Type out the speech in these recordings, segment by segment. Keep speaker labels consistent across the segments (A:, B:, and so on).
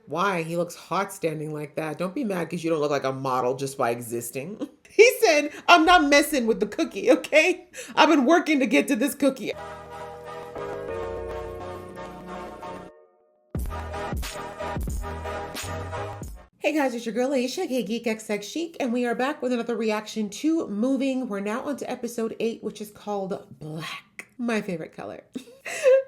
A: Why? He looks hot standing like that. Don't be mad because you don't look like a model just by existing. He said, I'm not messing with the cookie, okay? I've been working to get to this cookie. Hey guys, it's your girl Aisha, Hey Geek XX Chic, and we are back with another reaction to Moving. We're now on to episode 8, which is called Black, my favorite color.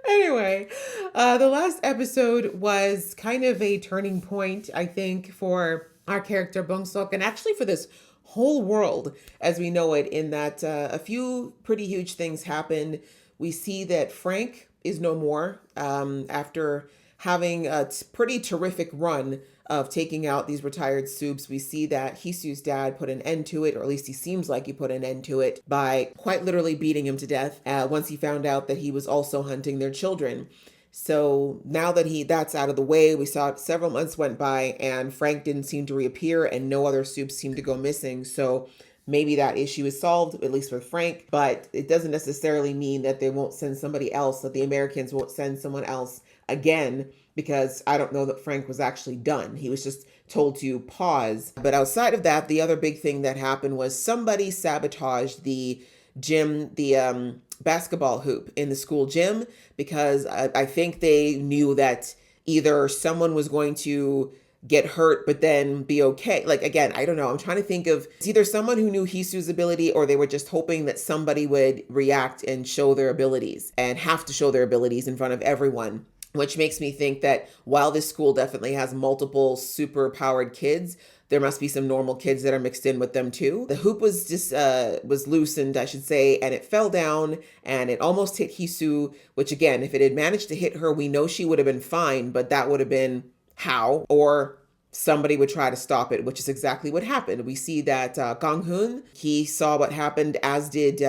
A: Anyway, the last episode was kind of a turning point, I think, for our character Bong Sok, and actually for this whole world as we know it, in that a few pretty huge things happened. We see that Frank is no more after having a pretty terrific run of taking out these retired soups. We see that Hisu's dad put an end to it, or at least he seems like he put an end to it by quite literally beating him to death once he found out that he was also hunting their children. So now that that's out of the way, we saw several months went by and Frank didn't seem to reappear and no other soups seemed to go missing. So maybe that issue is solved, at least with Frank, but it doesn't necessarily mean that they won't send somebody else, that the Americans won't send someone else again, because I don't know that Frank was actually done. He was just told to pause. But outside of that, the other big thing that happened was somebody sabotaged the gym, the basketball hoop in the school gym, because I think they knew that either someone was going to get hurt but then be okay. Like, again, I don't know. I'm trying to think of, it's either someone who knew Hisu's ability or they were just hoping that somebody would react and show their abilities and have to show their abilities in front of everyone. Which makes me think that while this school definitely has multiple super powered kids, there must be some normal kids that are mixed in with them too. The hoop was just was loosened, I should say, and it fell down and it almost hit Hisu, which again, if it had managed to hit her, we know she would have been fine, but that would have been how, or somebody would try to stop it, which is exactly what happened. We see that Kang-hoon, he saw what happened, as did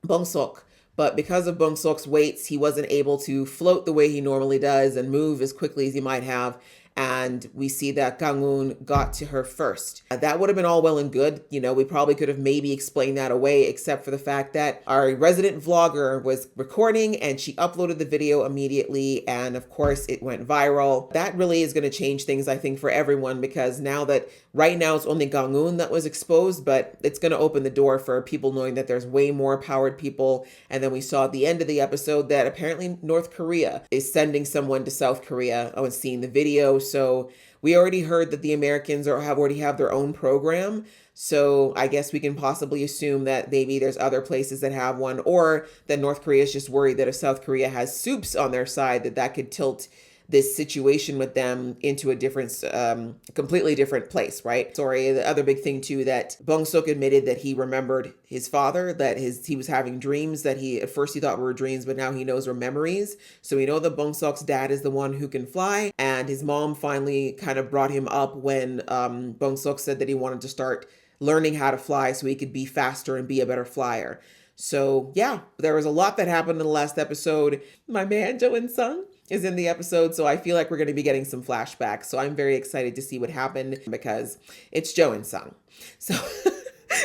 A: Bong Sok. But because of Bong Sok's weights, he wasn't able to float the way he normally does and move as quickly as he might have. And we see that Kang-hoon got to her first. That would have been all well and good. You know, we probably could have maybe explained that away, except for the fact that our resident vlogger was recording and she uploaded the video immediately. And of course, it went viral. That really is going to change things, I think, for everyone, because now that right now it's only Kang-hoon that was exposed, but it's going to open the door for people knowing that there's way more powered people. And then we saw at the end of the episode that apparently North Korea is sending someone to South Korea. I was seeing the video. So we already heard that the Americans already have their own program. So I guess we can possibly assume that maybe there's other places that have one, or that North Korea is just worried that if South Korea has soups on their side, that could tilt this situation with them into a different, completely different place, right? Sorry, the other big thing too, that Bong Sok admitted that he remembered his father, that he was having dreams that at first he thought were dreams, but now he knows were memories. So we know that Bong Sok's dad is the one who can fly, and his mom finally kind of brought him up when Bong Sok said that he wanted to start learning how to fly so he could be faster and be a better flyer. So yeah, there was a lot that happened in the last episode. My man, Jo In-sung, is in the episode, so I feel like we're going to be getting some flashbacks. So I'm very excited to see what happened because it's Jo In-sung. So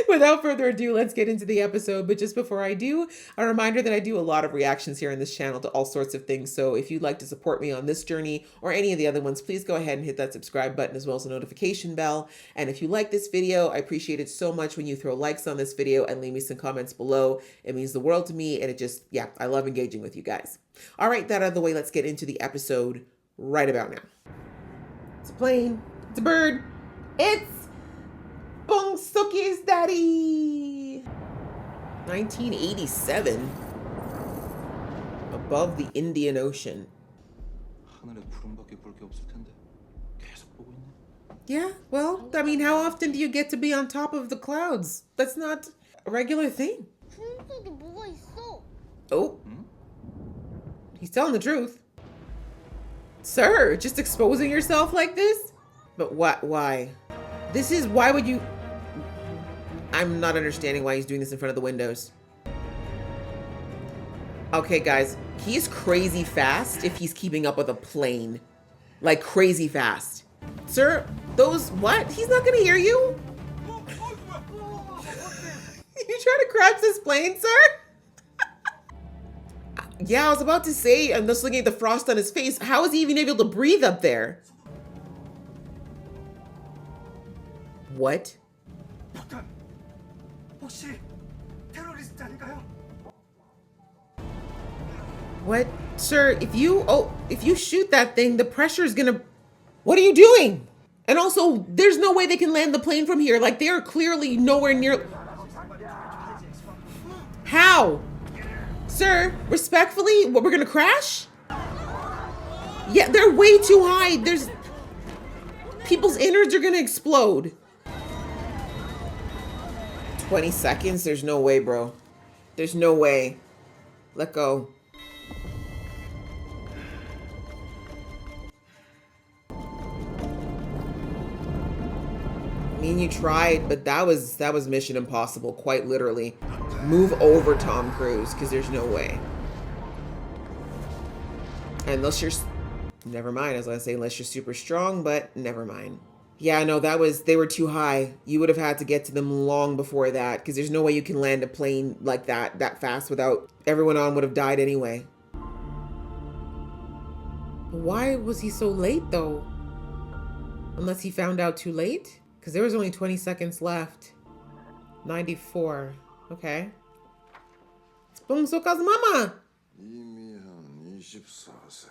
A: without further ado, let's get into the episode. But just before I do, a reminder that I do a lot of reactions here in this channel to all sorts of things. So if you'd like to support me on this journey or any of the other ones, please go ahead and hit that subscribe button as well as the notification bell. And if you like this video, I appreciate it so much when you throw likes on this video and leave me some comments below. It means the world to me, and it just, yeah, I love engaging with you guys. All right, that out of the way, let's get into the episode right about now. It's a plane. It's a bird. It's Bong Sok's daddy. 1987. Above the Indian Ocean. Yeah, well, I mean, how often do you get to be on top of the clouds? That's not a regular thing. Oh. He's telling the truth. Sir, just exposing yourself like this? But what? Why? Why would you? I'm not understanding why he's doing this in front of the windows. Okay, guys, he's crazy fast if he's keeping up with a plane. Like crazy fast. Sir, what? He's not gonna hear you? You trying to crash this plane, sir? Yeah, I was about to say, I'm just looking at the frost on his face. How is he even able to breathe up there? What?
B: 폭탄 혹시 테러리스트 아닌가요?
A: What? Sir, if you shoot that thing, the pressure is gonna... What are you doing? And also, there's no way they can land the plane from here. Like, they are clearly nowhere near... How? Sir, respectfully, what, we're gonna crash? Yeah, they're way too high. There's... People's innards are gonna explode. 20 seconds? There's no way, bro. There's no way. Let go. I mean, you tried, but that was Mission Impossible, quite literally. Move over, Tom Cruise, because there's no way. Unless you're... Never mind, as I say, unless you're super strong, but never mind. Yeah, no, they were too high. You would have had to get to them long before that, because there's no way you can land a plane like that fast without... Everyone on would have died anyway. Why was he so late, though? Unless he found out too late? Because there was only 20 seconds left. 94. Okay. It's Bong Seok-ka's mama.
C: Mihyun, 24세.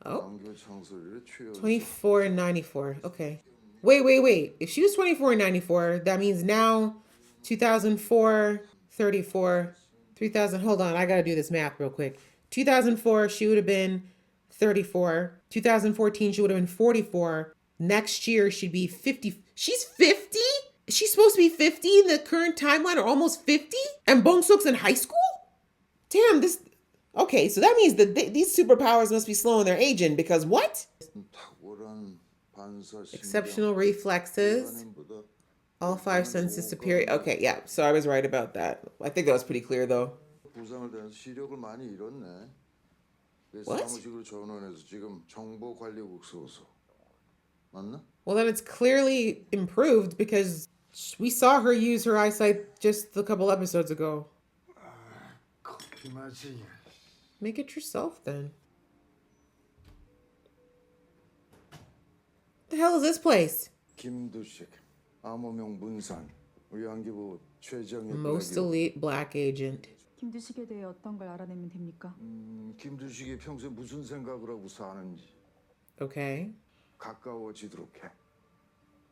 A: Oh.
C: 안교 청소리를 취해.
A: 24 and 94. Okay. Wait. If she was 24 and 94, that means now 2004, 34, 3000. Hold on. I got to do this math real quick. 2004, she would have been 34. 2014, she would have been 44. Next year, she'd be 50. She's 50? She's supposed to be 50 in the current timeline, or almost 50? And Bong Seok's in high school? Damn, this... Okay, so that means that these superpowers must be slowing their aging, because what? Exceptional reflexes. All 5 senses superior. Okay, yeah, so I was right about that. I think that was pretty clear, though. What? Well, then it's clearly improved, because we saw her use her eyesight just a couple episodes ago. Make it yourself, then. The hell is this place? Most elite black agent.
D: 김두식에 대해 어떤 걸 알아내면 됩니까?
C: 김두식이 평소에 무슨 생각을 하고 사는지
A: Okay.
C: 가까워지도록 해.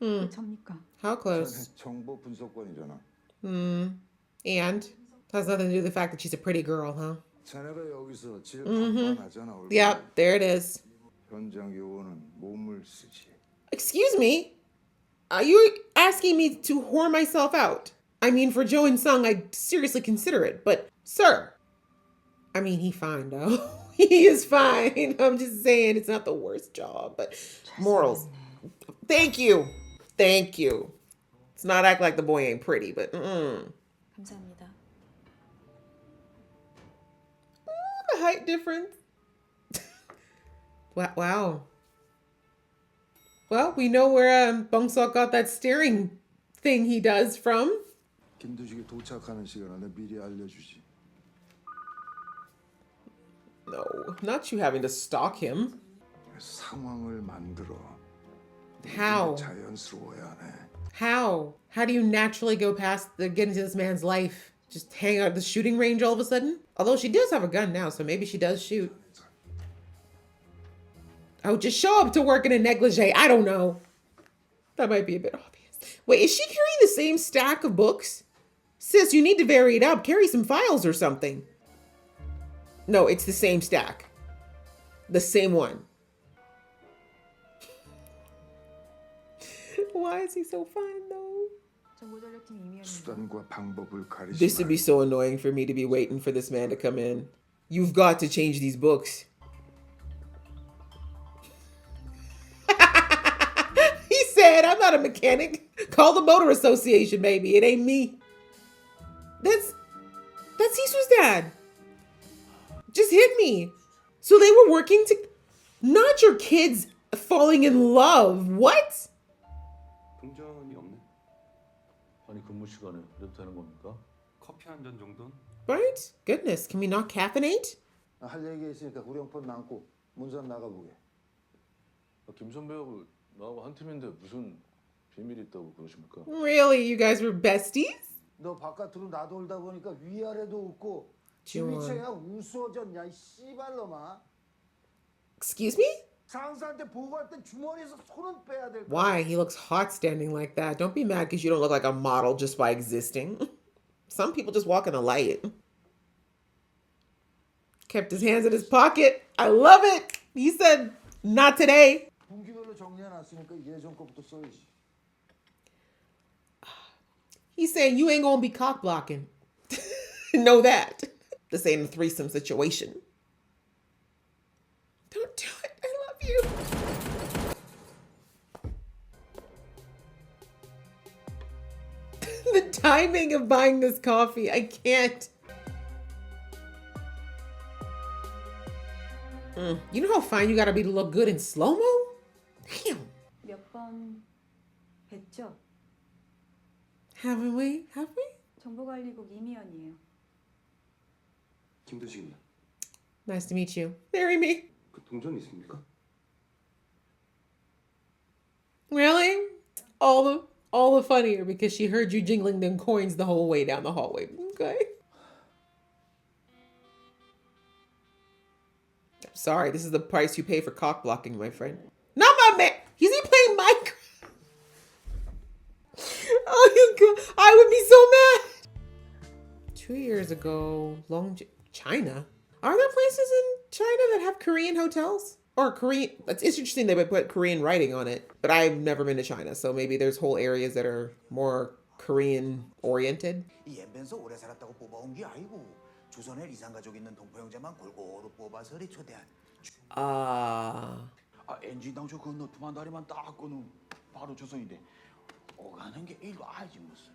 D: 왜 접니까?
A: How close?
C: 정보 분석관이잖아.
A: And? Has nothing to do with the fact that she's a pretty girl, huh?
C: 자네가 여기서 제일 간단하잖아.
A: Yep, there it is.
C: 현장 요원은 몸을 쓰지.
A: Excuse me? Are you asking me to whore myself out? I mean, for Jo In-sung, I'd seriously consider it, but, sir. I mean, he fine, though. He is fine. I'm just saying it's not the worst job, but morals. Thank you. Thank you. Let's not act like the boy ain't pretty, but
D: 감사합니다.
A: The height difference. Wow. Well, we know where Bong Seok got that steering thing he does from.
C: 김두식이 도착하는 시간 안에 미리 알려주지.
A: No, not you having to stalk him.
C: 상황을 만들어.
A: How?
C: 자연스러워야 해.
A: How? How do you naturally get into this man's life? Just hang out at the shooting range all of a sudden? Although she does have a gun now, so maybe she does shoot. Oh, just show up to work in a negligee. I don't know. That might be a bit obvious. Wait, is she carrying the same stack of books? Sis, you need to vary it up. Carry some files or something. No, it's the same stack. The same one. Why is he so fine, though?
C: 수단과 방법을 가리지.
A: This would be so annoying for me to be waiting for this man to come in. You've got to change these books. He said, I'm not a mechanic. Call the motor association, baby. It ain't me. That's Isu's dad. Just hit me. So they were working to... Not your kids falling in love. What?
E: 동전이 없네. 아니 근무 시간에 그래도 되는 겁니까?
B: 커피 한 잔 정도는?
A: Right? Goodness. Can we not caffeinate?
C: 할 얘기 있으니까 구령폰 남고 문선 나가보게.
E: 김 선배하고 나하고 한 팀인데 무슨 비밀 있다고 그러십니까?
A: Really? You guys were besties?
C: 너 바깥으로 나돌다 보니까 위아래도 없고
A: 지원.
C: 지휘체야 우스워졌냐 이 씨발놈아.
A: Excuse me?
C: 상사한테 보고할 땐 주머니에서 손은 빼야 될 거야.
A: Why? He looks hot standing like that. Don't be mad because you don't look like a model just by existing. Some people just walk in the light. Kept his hands in his pocket. I love it. He said, not today.
C: 분기별로 정리해놨으니까 예전 거부터 써야지.
A: He's saying you ain't gonna be cock blocking. Know that. This ain't a threesome situation. Don't do it. I love you. The timing of buying this coffee, I can't. You know how fine you gotta be to look good in slow-mo? Damn.
D: 몇 번 뵀죠?
A: Haven't we? Have we?
D: 정보관리국 이미연이에요.
B: 김도식입니다.
A: Nice to meet you. Marry me.
B: 그 동전 있습니까?
A: Really? All the funnier because she heard you jingling them coins the whole way down the hallway. Okay. I'm sorry, this is the price you pay for cock blocking, my friend. Not my man. Is he playing Minecraft? Oh, you God. I would be so mad. 2 years ago, China. Are there places in China that have Korean hotels? Or Korean, it's interesting they would put Korean writing on it, but I've never been to China, so maybe there's whole areas that are more Korean oriented.
F: 연변서 오래 살았다고 뽑아온 게 아니고 조선에 이상 가족 있는 동포 형제만 골고루 뽑아서 초대한. 엔진 당초 건너 두만 다리만 딱 끊으면 바로 조선인데 오가는 게 일도 아니지 무슨.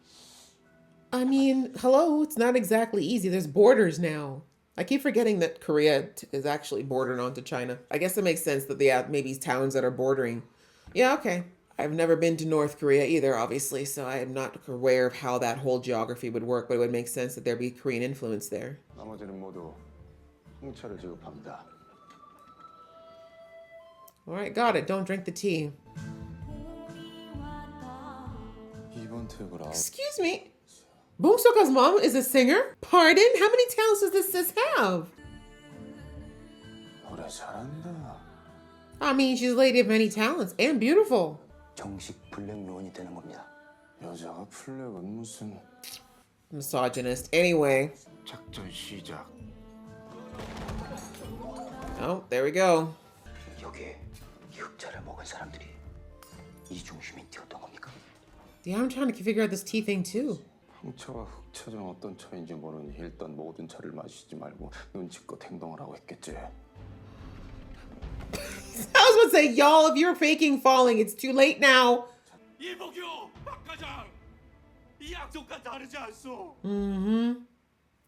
A: I mean, hello, it's not exactly easy. There's borders now. I keep forgetting that Korea is actually bordering onto China. I guess it makes sense that they have maybe towns that are bordering. Yeah, okay. I've never been to North Korea either, obviously, so I am not aware of how that whole geography would work, but it would make sense that there'd be Korean influence there.
E: 나머지는 모두 홍차를 지급합니다.
A: All right, got it. Don't drink the tea.
E: 이번 탭을 아웃.
A: Excuse me. Bong Seok-ka's mom is a singer? Pardon? How many talents does this sis have?
E: 노래 잘한다.
A: I mean, she's a lady of many talents and beautiful.
F: 정식 블랙 로원이 되는 겁니다.
E: 여자가 플렉은 무슨
A: Misogynist. Anyway.
E: 작전 시작.
A: Oh, there we go.
F: 여기에 흑차를 먹은 사람들이 이 중심이 뛰었던 겁니까?
A: Yeah, I'm trying to figure out this tea thing too.
E: 홍차와 흑차전 어떤 차인지 모르니 일단 모든 차를 마시지 말고 눈치껏 행동을 하고 있겠지.
A: I was about to say, y'all, if you're faking falling, it's too late now.
B: 이복규, 박 과장, 이 약속과 다르지 않소.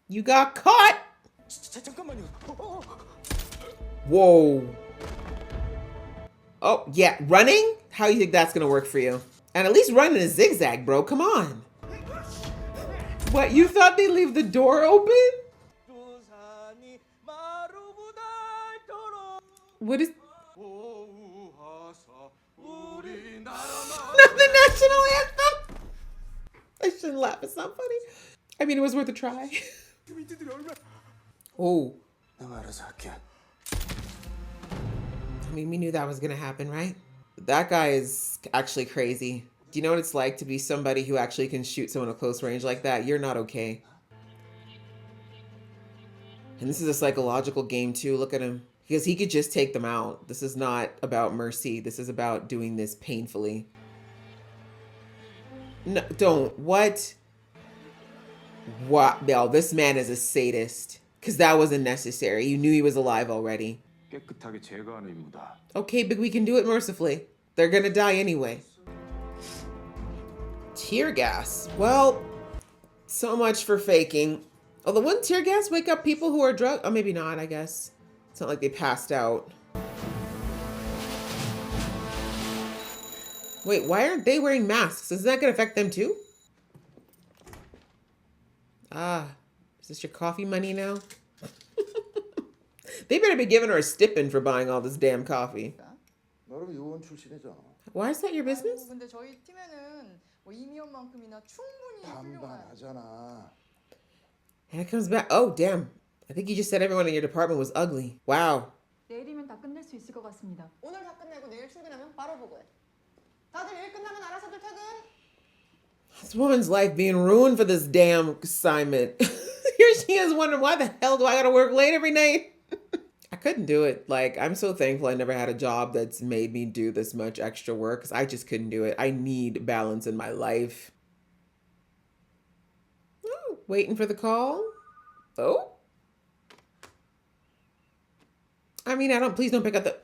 A: You got caught.
F: 잠깐만요.
A: Whoa. Oh, yeah, running? How do you think that's gonna work for you? And at least running a zigzag, bro. Come on. What, you thought they'd leave the door open? What is... Not the national anthem? I shouldn't laugh, it's not funny. I mean, it was worth a try. Oh.
E: 내가 알아서 할게.
A: I mean, we knew that was gonna happen, right? That guy is actually crazy. Do you know what it's like to be somebody who actually can shoot someone at close range like that? You're not okay. And this is a psychological game too. Look at him. Because he could just take them out. This is not about mercy. This is about doing this painfully. No, don't. What? What? No, this man is a sadist. Because that wasn't necessary. You knew he was alive already.
E: 깨끗하게 제거하는 임무다.
A: Okay, but we can do it mercifully. They're gonna die anyway. Tear gas. Well, so much for faking. Although, wouldn't tear gas wake up people who are drugged? Oh, maybe not, I guess. It's not like they passed out. Wait, why aren't they wearing masks? Isn't that gonna affect them too? Ah, is this your coffee money now? They better be giving her a stipend for buying all this damn coffee.
C: 너는 요원 출신이잖아.
A: Why is that your business?
G: 아이고, 근데 저희 팀에는 뭐 이미연만큼이나 충분히 훌륭한
C: 반반하잖아.
A: And it comes back. Oh, damn. I think you just said everyone in your department was ugly. Wow.
D: 내일이면 다 끝낼 수 있을 것 같습니다.
G: 오늘 다 끝내고 내일 출근하면 바로 보고해. 다들 일 끝나면 알아서들 퇴근.
A: This woman's life being ruined for this damn assignment. Here she is wondering, why the hell do I gotta work late every night? I couldn't do it. Like, I'm so thankful I never had a job that's made me do this much extra work because I just couldn't do it. I need balance in my life. Oh, waiting for the call. Oh. I mean, please don't pick up the...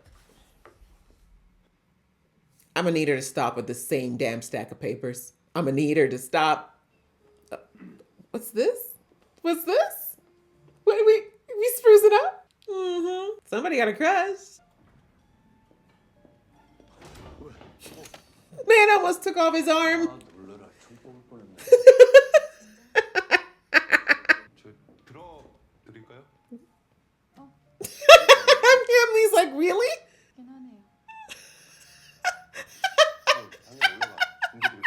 A: I'm gonna need her to stop with the same damn stack of papers. I'm gonna need her to stop. What's this? What's this? What are we spruce it up? Mm-hmm. Somebody got a crush. Man almost took off his arm.
E: 놀래라, 총 뽑을 뻔했네. 저 들어드릴까요?
A: Emily's like, really?
D: 그긴 하네요.
E: 당연히 올라가. 공개드릴게요.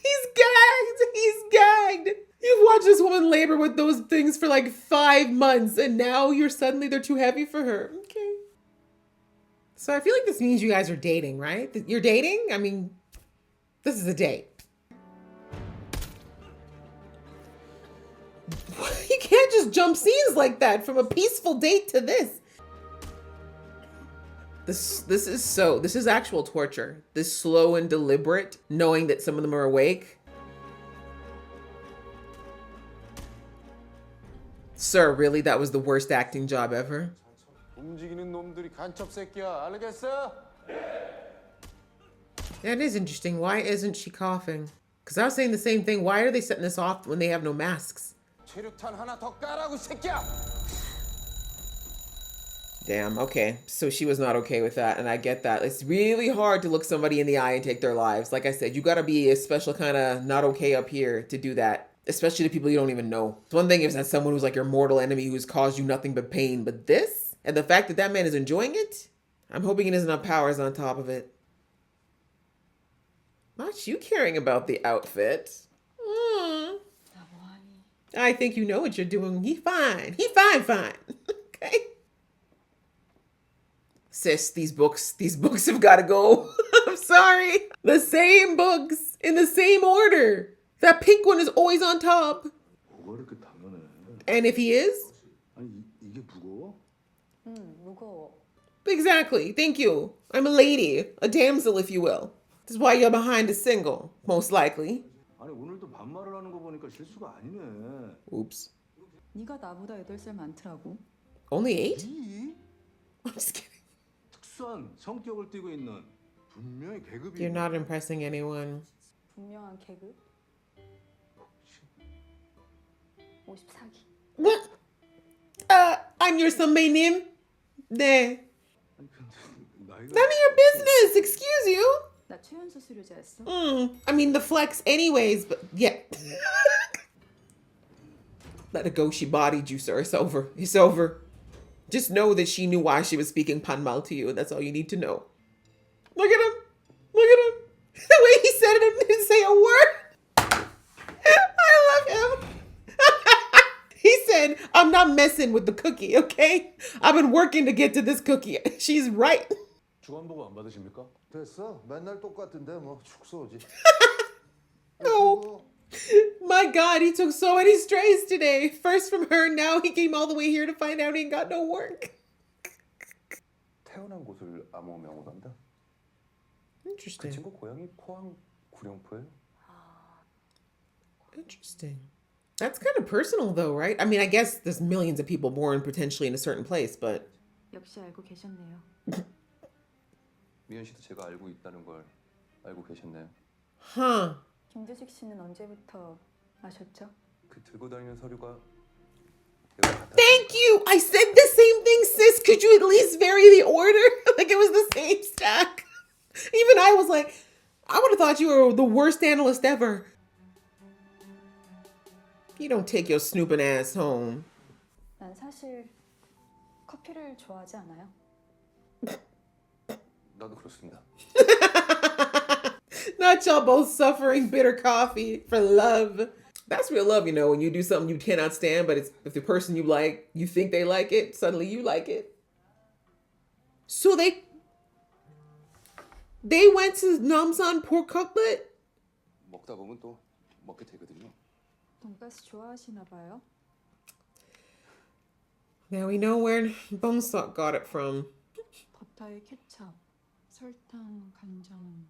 A: He's gagged. He's gagged. You've watched this woman labor with those things for like 5 months, and now they're too heavy for her. Okay. So I feel like this means you guys are dating, right? You're dating? I mean, this is a date. You can't just jump scenes like that from a peaceful date to this. This is actual torture. This slow and deliberate, knowing that some of them are awake. Sir, really? That was the worst acting job ever?
E: 움직이는 놈들이 간첩 새끼야. 알겠어?
A: That is interesting. Why isn't she coughing? Because I was saying the same thing. Why are they setting this off when they have no masks?
E: 체력탄 하나 더 까라고 새끼야.
A: Damn, okay. So she was not okay with that, and I get that. It's really hard to look somebody in the eye and take their lives. Like I said, you gotta be a special kind of not okay up here to do that. Especially to people you don't even know. It's one thing if that's someone who's like your mortal enemy who's caused you nothing but pain, but this? And the fact that that man is enjoying it? I'm hoping he doesn't have powers on top of it. Not you caring about the outfit. I think you know what you're doing. He fine. He fine. Okay. Sis, these books have got to go. I'm sorry. The same books in the same order. That pink one is always on top.
C: 뭐가 이렇게 당연해?
A: And if he is?
C: 아니 이게 무거워?
D: 무거워.
A: Exactly. Thank you. I'm a lady. A damsel, if you will. This is why you're behind a single, most likely.
C: 아니 오늘도 반말을 하는 거 보니까 실수가 아니네.
A: Oops.
D: 네가 나보다 8살 많더라고.
A: Only 8?
C: 이
A: I'm just kidding.
C: 특수한 성격을 띠고 있는 분명히 계급이.
A: You're not impressing anyone.
D: 분명한 계급? 54기.
A: What? I'm your 선배님? 네.
C: 아니 근데 나이가.
A: None of your business. Excuse you.
D: 나 최연소 수료자였어.
A: I mean, the flex anyways, but yeah. Let it go. She bodied you, sir. It's over. It's over. Just know that she knew why she was speaking Panmal to you, and that's all you need to know. Look at him. Look at him. The way he said it and didn't say a word. I love him. He said, I'm not messing with the cookie, okay? I've been working to get to this cookie. She's right.
C: 주간보고 안 받으십니까? 됐어. 맨날 똑같은데 뭐 축소지.
A: No. My God, he took so many strays today. First from her, now he came all the way here to find out he ain't got no work.
E: 태어난 곳을 암호 명호란다. 그
A: Interesting.
E: 친구 고향이 포항 구룡포예요.
A: Interesting. That's kind of personal though, right? I mean, I guess there's millions of people born potentially in a certain place, but...
D: 역시 알고 계셨네요.
E: 미연 씨도 제가 알고 있다는 걸 알고 계셨네요.
A: Huh.
D: 김재식 씨는 언제부터 아셨죠?
E: 그 들고 다니는 서류가
A: Thank you! I said the same thing, sis. Could you at least vary the order? Like it was the same stack. Even I was like, I would have thought you were the worst analyst ever. You don't take your snooping ass home.
D: 난 사실 커피를 좋아하지 않아요.
E: 나도 그렇습니다.
A: Not y'all both suffering bitter coffee for love. That's real love, you know, when you do something you cannot stand, but it's if the person you like, you think they like it, suddenly you like it. So they went to Namsan pork cutlet?
E: 먹다 보면 또 먹게 되거든요.
D: 돈가스 좋아하시나 봐요.
A: Now we know where Bongsok got it from.
D: 버터에 케첩, 설탕, 간장.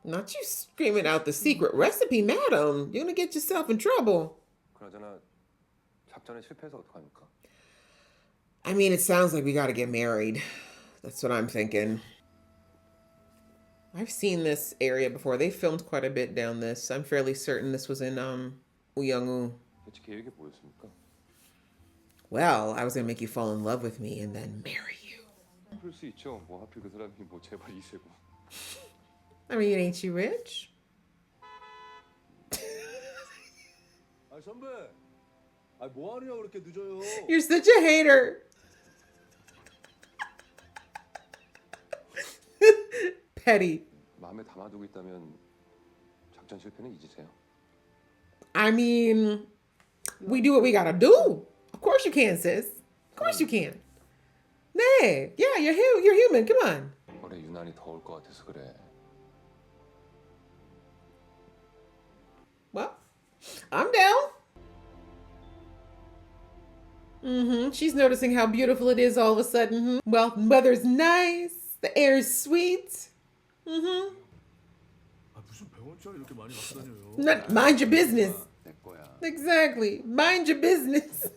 A: Not you screaming out the secret recipe, madam. You're gonna get yourself in trouble.
E: 그나저나 작전에 실패해서 어떡합니까?
A: I mean, it sounds like we gotta get married. That's what I'm thinking. I've seen this area before. They filmed quite a bit down this. I'm fairly certain this was in Uyangwoo.
E: 대체 계획이 뭐였습니까?
A: Well, I was gonna make you fall in love with me and then marry you.
E: 그럴 수 있죠. 뭐 하필 그 사람이 뭐 제발 이세고.
A: I mean, ain't you rich?
C: 아 선배, 아 뭐하냐 그렇게 늦어요?
A: You're such a hater. Petty.
E: 마음에 담아두고 있다면 작전 실패는 잊으세요.
A: I mean, we do what we gotta do. Of course you can, sis. Of course you can. Nay, yeah, you're human. Come on.
E: 올해 유난히 더울 것 같아서 그래.
A: Well, I'm down. She's noticing how beautiful it is all of a sudden. Well, the weather's nice. The air is sweet.
C: 아 무슨 병원짜리 이렇게 많이 갖고 다녀요?
A: Not, mind your business.
E: 내 거야.
A: Exactly. Mind your business.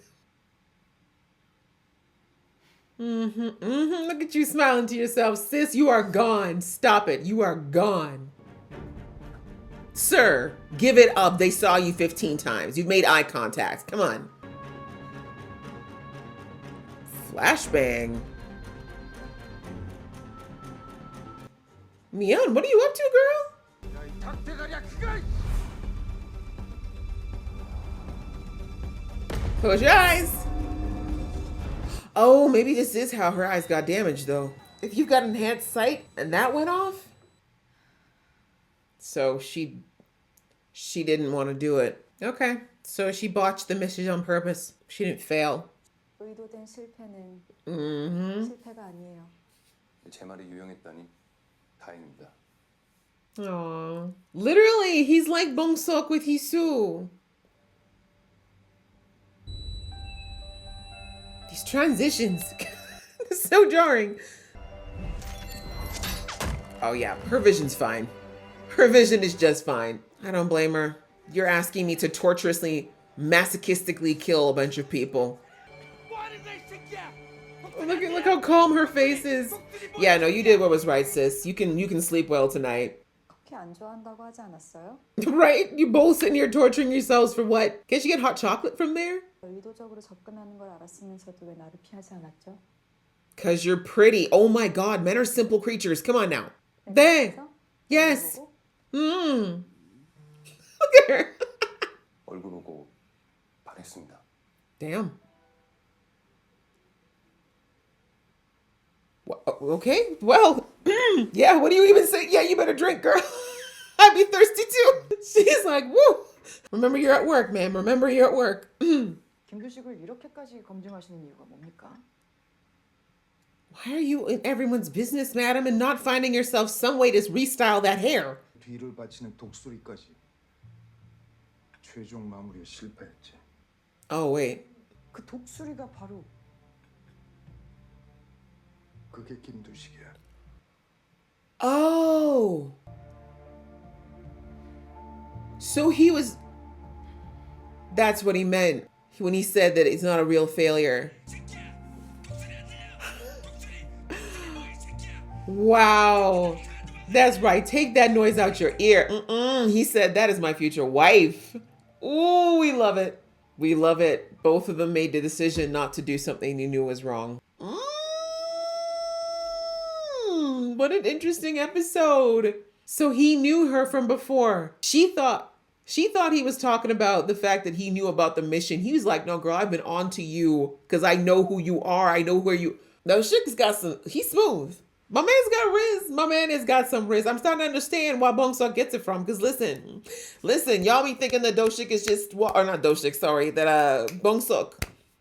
A: Look at you smiling to yourself. Sis, you are gone. Stop it. You are gone. Sir, give it up. They saw you 15 times. You've made eye contact. Come on. Flashbang. Mihyun, what are you up to, girl? Close your eyes. Oh, maybe this is how her eyes got damaged, though. If you've got enhanced sight and that went off, so she didn't want to do it. Okay, so she botched the mission on purpose. She didn't fail.
D: 의도된 실패는
A: Mm-hmm.
D: 실패가 아니에요.
E: 제 말이 유용했다니 다행입니다.
A: Aww. Literally, he's like Bongsok with Hisu. These transitions. It's so jarring. Oh yeah, her vision's fine. Her vision is just fine. I don't blame her. You're asking me to torturously, masochistically kill a bunch of people. Oh, look how calm her face is. Yeah, no, you did what was right, sis. You can sleep well tonight.
D: 커피 안 좋아한다고 하지 않았어요?
A: Right? You both sitting here torturing yourselves for what? Can't you get hot chocolate from there?
D: 의도적으로 접근하는 걸 알았으면서도 왜 나를 피하지 않았죠?
A: Cause you're pretty. Oh my god, men are simple creatures. Come on now. There.
D: 그래서
A: Yes.
D: 보고
A: Look at her.
E: 얼굴 보고 반했습니다.
A: Damn. Okay. Well, yeah, what do you even say? Yeah, you better drink, girl. I'd be thirsty too. She's like, woo. Remember you're at work, ma'am. Remember you're at work.
H: 김규식을 이렇게까지 검증하시는 이유가 뭡니까?
A: Why are you in everyone's business, madam, and not finding yourself some way to restyle that hair?
C: 뒤를 바치는 독수리까지 최종 마무리에 실패했지.
A: Oh, wait.
H: 그 독수리가 바로
C: 그게 김두식이야.
A: Oh. So he was... That's what he meant when he said that it's not a real failure. Wow. That's right. Take that noise out your ear. He said, that is my future wife. Ooh, we love it. We love it. Both of them made the decision not to do something they knew was wrong. What an interesting episode. So he knew her from before. She thought he was talking about the fact that he knew about the mission. He was like, no, girl, I've been on to you because I know who you are. I know where you... No, Shik's got some... He's smooth. My man's got RIZZ. My man has got some RIZZ. I'm starting to understand why Bong Seok gets it from. Because listen, y'all be thinking that Doshik is just, or not Doshik, sorry, that Bong Seok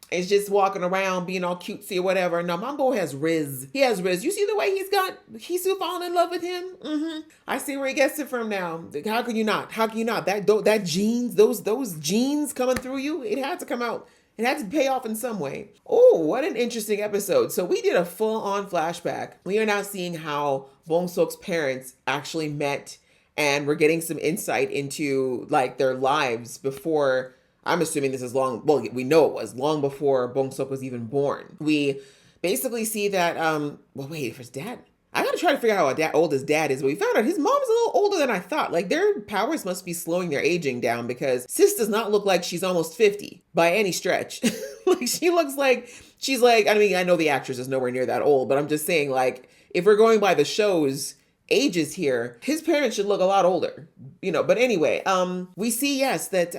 A: is just walking around being all cutesy or whatever. No, my boy has RIZZ. He has RIZZ. You see the way he's still falling in love with him? I see where he gets it from now. How can you not? How can you not? That genes, those genes coming through you, it had to come out. It had to pay off in some way. Oh, what an interesting episode. So we did a full-on flashback. We are now seeing how Bong Seok's parents actually met, and we're getting some insight into like their lives before, I'm assuming this is long, well, we know it was long before Bong Seok was even born. We basically see that, well, wait, if his dad, I gotta try to figure out how old his dad is, but we found out his mom's a little older than I thought. Like their powers must be slowing their aging down, because sis does not look like she's almost 50 by any stretch. Like she looks like she's like, I mean, I know the actress is nowhere near that old, but I'm just saying, like, if we're going by the show's ages here, his parents should look a lot older, you know. But anyway, we see, yes, that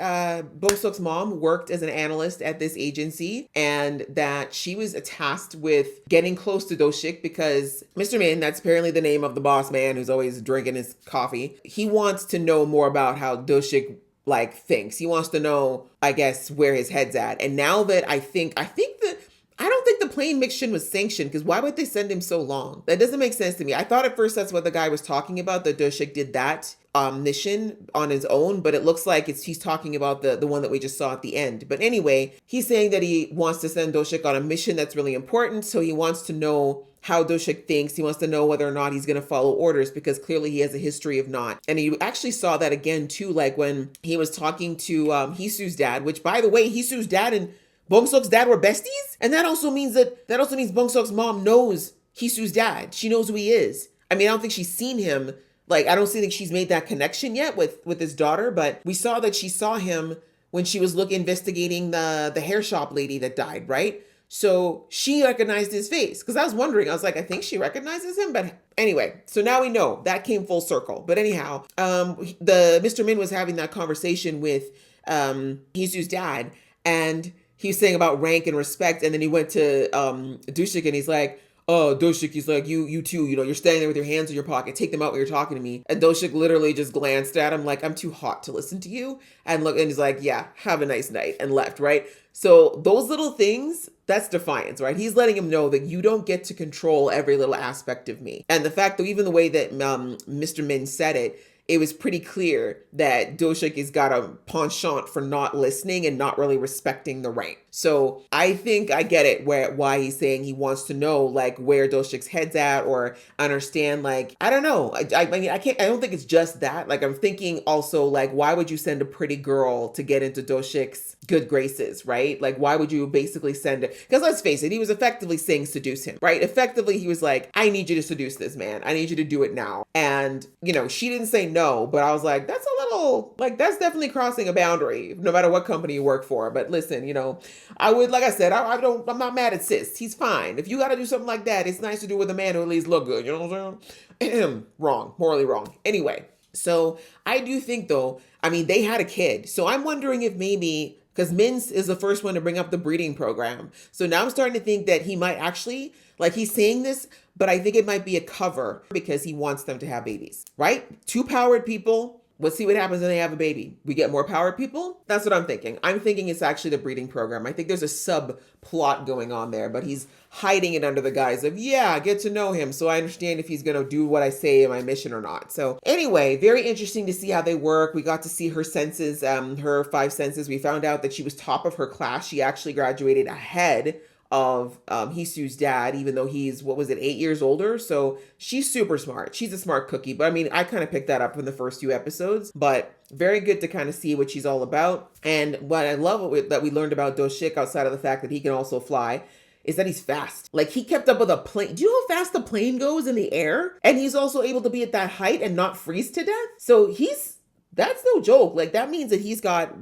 A: Bong Seok's mom worked as an analyst at this agency, and that she was tasked with getting close to Doshik because Mr. Min, that's apparently the name of the boss man who's always drinking his coffee, he wants to know more about how Doshik like thinks. He wants to know, I guess, where his head's at. And now that I don't think the plane mission was sanctioned, because why would they send him so long? That doesn't make sense to me. I thought at first that's what the guy was talking about, that Doshik did that mission on his own, but it looks like he's talking about the one that we just saw at the end. But anyway, he's saying that he wants to send Doshik on a mission that's really important. So he wants to know how Doshik thinks. He wants to know whether or not he's going to follow orders, because clearly he has a history of not. And he actually saw that again too, like when he was talking to Hisu's dad, which, by the way, Hisu's dad and Bong Seok's dad were besties. And that also means Bong Seok's mom knows Hisu's dad. She knows who he is. I mean, I don't think she's seen him. Like, I don't think she's made that connection yet with his daughter, but we saw that she saw him when she was investigating the hair shop lady that died, right? So she recognized his face, because I was wondering, I was like, I think she recognizes him. But anyway, so now we know that came full circle. But anyhow, the Mr. Min was having that conversation with Hisu's dad, and he was saying about rank and respect. And then he went to Doshik, and he's like, oh, Doshik, he's like, you too, you know, you're standing there with your hands in your pocket, take them out when you're talking to me. And Doshik literally just glanced at him like, I'm too hot to listen to you. And he's like, yeah, have a nice night, and left, right? So those little things, that's defiance, right? He's letting him know that you don't get to control every little aspect of me. And the fact that even the way that Mr. Min said it, it was pretty clear that Doshik has got a penchant for not listening and not really respecting the rank. So I think I get it why he's saying he wants to know like where Doshik's head's at, or understand, like, I don't know. I mean, I don't think it's just that. Like, I'm thinking also, like, why would you send a pretty girl to get into Doshik's good graces, right? Like, why would you basically send it? Because let's face it, he was effectively saying seduce him, right? Effectively, he was like, I need you to seduce this man. I need you to do it now. And, you know, she didn't say no, but I was like, that's a little, like, that's definitely crossing a boundary, no matter what company you work for. But listen, you know, I would, like I said, I'm not mad at sis. He's fine. If you got to do something like that, it's nice to do with a man who at least look good. You know what I'm saying? Wrong, morally wrong. Anyway, so I do think though, I mean, they had a kid. So I'm wondering if maybe, because Min's is the first one to bring up the breeding program. So now I'm starting to think that he might actually, like, he's saying this, but I think it might be a cover because he wants them to have babies, right? Two powered people. Let's see what happens when they have a baby. We get more powered people? That's what I'm thinking. I'm thinking it's actually the breeding program. I think there's a subplot going on there, but he's hiding it under the guise of, yeah, get to know him, so I understand if he's going to do what I say in my mission or not. So anyway, very interesting to see how they work. We got to see her senses, her 5 senses. We found out that she was top of her class. She actually graduated ahead of Hisu's dad, even though he's, 8 years older. So she's super smart. She's a smart cookie. But I mean, I kind of picked that up in the first few episodes, but very good to kind of see what she's all about. And what I love that we learned about Doshik, outside of the fact that he can also fly, is that he's fast. Like, he kept up with a plane. Do you know how fast the plane goes in the air? And he's also able to be at that height and not freeze to death. So that's no joke. Like, that means that he's got,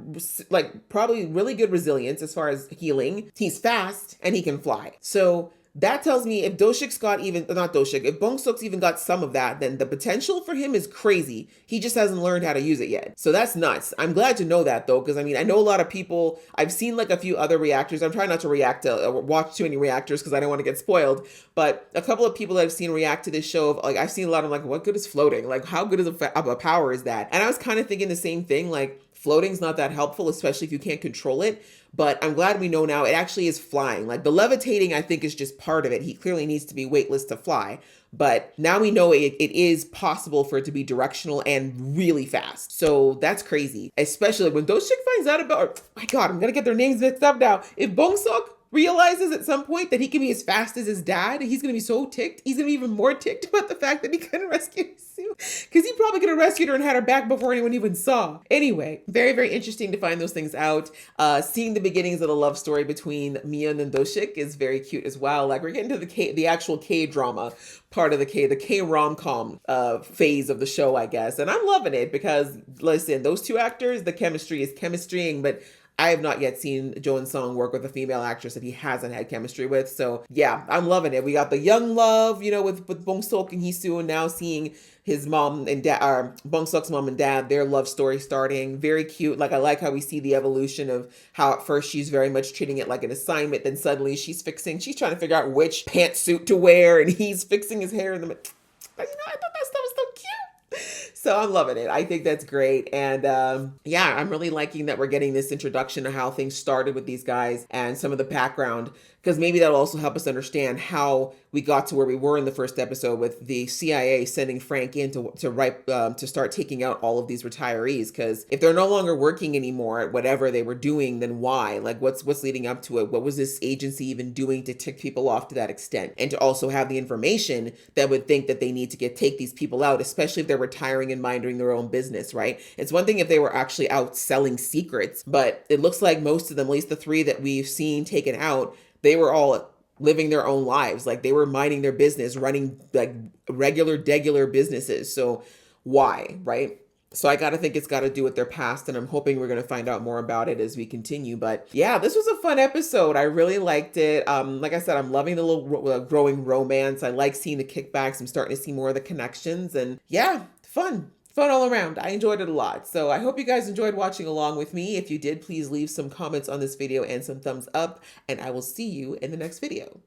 A: like, probably really good resilience as far as healing. He's fast and he can fly. So That tells me if Doshik's got even, not Doshik, if Bongsuk's even got some of that, then the potential for him is crazy. He just hasn't learned how to use it yet. So that's nuts. I'm glad to know that though, because I mean, I know a lot of people, I've seen like a few other reactors. I'm trying not to react to, watch too many reactors because I don't want to get spoiled. But a couple of people that I've seen react to this show, like I've seen a lot of like, what good is floating? Like how good of a power is that? And I was kind of thinking the same thing, like floating's not that helpful, especially if you can't control it. But I'm glad we know now it actually is flying. Like the levitating, I think, is just part of it. He clearly needs to be weightless to fly. But now we know it is possible for it to be directional and really fast. So that's crazy. Especially when Doshik finds out about, oh my God, I'm going to get their names mixed up now. If Bongsuk realizes at some point that he can be as fast as his dad, he's going to be so ticked. He's going to be even more ticked about the fact that he couldn't rescue Sue. Because he probably could have rescued her and had her back before anyone even saw. Anyway, very, very interesting to find those things out. Seeing the beginnings of the love story between Mihyun and Doshik is very cute as well. Like we're getting to the actual K-drama part of the K-rom-com phase of the show, I guess. And I'm loving it because, listen, those two actors, the chemistry is chemistrying, but I have not yet seen Jo In-sung work with a female actress that he hasn't had chemistry with. So yeah, I'm loving it. We got the young love, you know, with Bongsuk and Hee-soo, and now seeing his mom and dad, Bongsuk's mom and dad, their love story starting. Very cute. Like I like how we see the evolution of how at first she's very much treating it like an assignment. Then suddenly she's trying to figure out which pantsuit to wear, and he's fixing his hair in the, but you know, I thought that stuff was so cute. So I'm loving it. I think that's great. And yeah, I'm really liking that we're getting this introduction to how things started with these guys and some of the background, because maybe that'll also help us understand how we got to where we were in the first episode with the CIA sending Frank in to start taking out all of these retirees. Because if they're no longer working anymore at whatever they were doing, then why? Like what's leading up to it? What was this agency even doing to tick people off to that extent? And to also have the information that would think that they need to take these people out, especially if they're retiring and minding their own business, right? It's one thing if they were actually out selling secrets, but it looks like most of them, at least the three that we've seen taken out, they were all living their own lives. Like they were minding their business, running like regular businesses. So why, right? So I got to think it's got to do with their past, and I'm hoping we're going to find out more about it as we continue. But yeah, this was a fun episode. I really liked it. Like I said, I'm loving the little growing romance. I like seeing the kickbacks. I'm starting to see more of the connections, and yeah, fun all around. I enjoyed it a lot. So I hope you guys enjoyed watching along with me. If you did, please leave some comments on this video and some thumbs up, and I will see you in the next video.